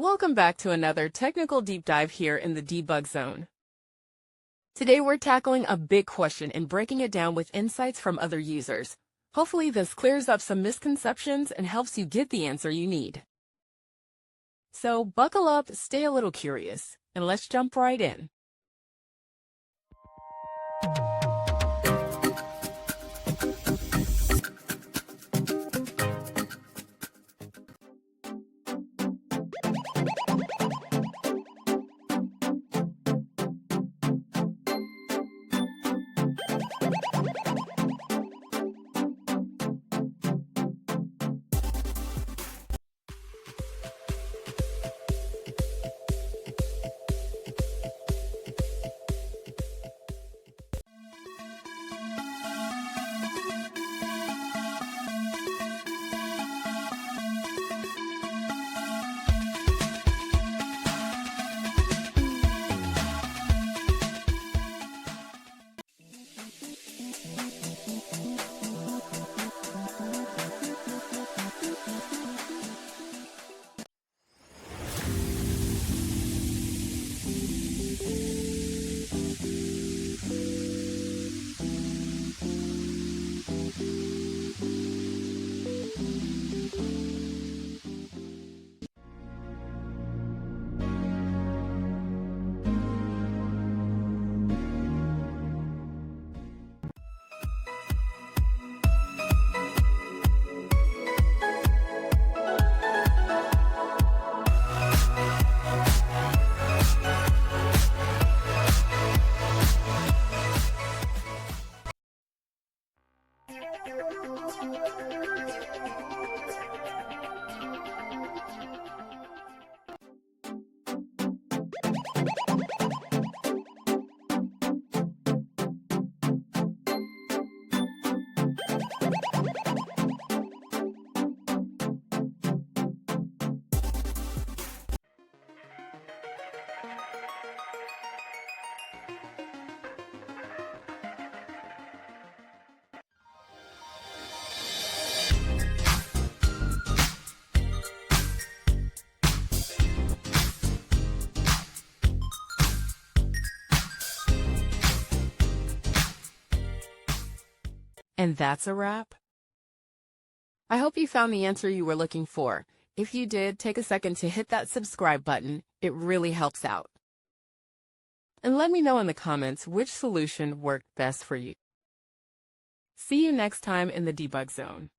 Welcome back to another technical deep dive here in the debug zone. Today we're tackling a big question and breaking it down with insights from other users. Hopefully this clears up some misconceptions and helps you get the answer you need. So buckle up, stay a little curious, and let's jump right in. And that's a wrap. I hope you found the answer you were looking for. If you did, take a second to hit that subscribe button. It really helps out. And let me know in the comments which solution worked best for you. See you next time in the debug zone.